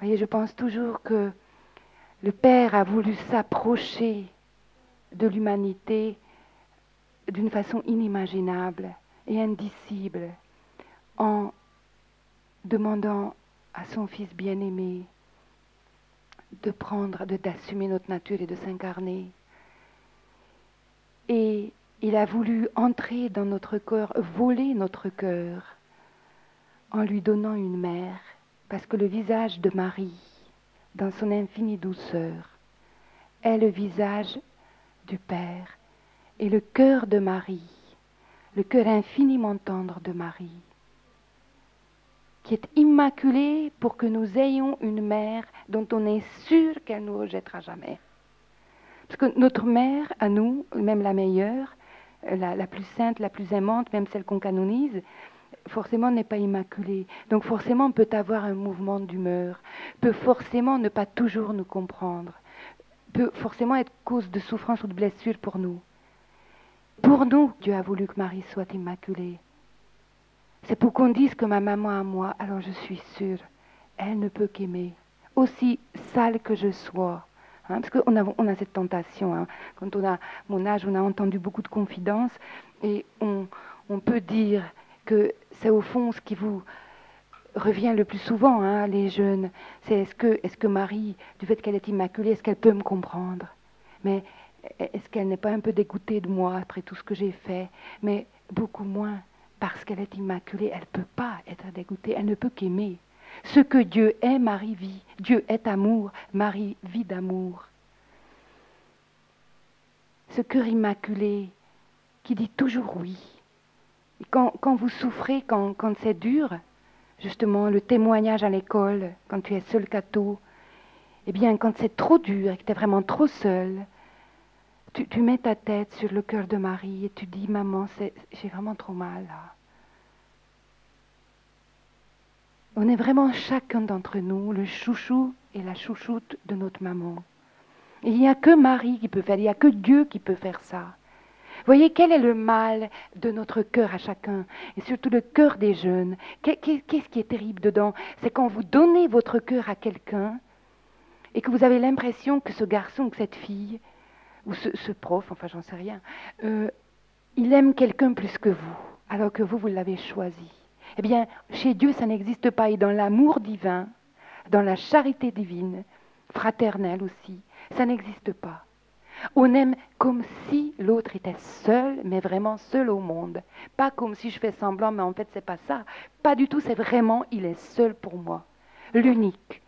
Voyez, je pense toujours que le Père a voulu s'approcher de l'humanité d'une façon inimaginable et indicible en demandant à son Fils bien-aimé d'assumer notre nature et de s'incarner. Et il a voulu entrer dans notre cœur, voler notre cœur, en lui donnant une mère, parce que le visage de Marie, dans son infinie douceur, est le visage du Père, et le cœur de Marie, le cœur infiniment tendre de Marie, qui est immaculé pour que nous ayons une mère dont on est sûr qu'elle ne nous rejettera jamais. Parce que notre mère, à nous, même la meilleure, la plus sainte, la plus aimante, même celle qu'on canonise, forcément n'est pas immaculée. Donc forcément peut avoir un mouvement d'humeur, peut forcément ne pas toujours nous comprendre, peut forcément être cause de souffrance ou de blessure pour nous. Pour nous, Dieu a voulu que Marie soit immaculée. C'est pour qu'on dise que ma maman à moi, alors je suis sûre, elle ne peut qu'aimer, aussi sale que je sois. Parce qu'on a cette tentation. Hein. Quand on a mon âge, on a entendu beaucoup de confidences et on peut dire que c'est au fond ce qui vous revient le plus souvent, hein, les jeunes. C'est est-ce que Marie, du fait qu'elle est immaculée, est-ce qu'elle peut me comprendre? Mais est-ce qu'elle n'est pas un peu dégoûtée de moi après tout ce que j'ai fait? Mais beaucoup moins. Parce qu'elle est immaculée, elle ne peut pas être dégoûtée, elle ne peut qu'aimer. Ce que Dieu est, Marie vit. Dieu est amour, Marie vit d'amour. Ce cœur immaculé qui dit toujours oui. Et quand vous souffrez, quand c'est dur, justement, le témoignage à l'école, quand tu es seul catho, eh bien, quand c'est trop dur et que tu es vraiment trop seul, tu mets ta tête sur le cœur de Marie et tu dis, maman, j'ai vraiment trop mal là. On est vraiment chacun d'entre nous le chouchou et la chouchoute de notre maman. Et il n'y a que Marie qui peut faire, il n'y a que Dieu qui peut faire ça. Voyez quel est le mal de notre cœur à chacun, et surtout le cœur des jeunes. Qu'est-ce qui est terrible dedans? C'est quand vous donnez votre cœur à quelqu'un et que vous avez l'impression que ce garçon ou que cette fille, ou ce prof, enfin j'en sais rien, il aime quelqu'un plus que vous, alors que vous l'avez choisi. Eh bien, chez Dieu, ça n'existe pas. Et dans l'amour divin, dans la charité divine, fraternelle aussi, ça n'existe pas. On aime comme si l'autre était seul, mais vraiment seul au monde. Pas comme si je fais semblant, mais en fait, c'est pas ça. Pas du tout, c'est vraiment, il est seul pour moi. L'unique.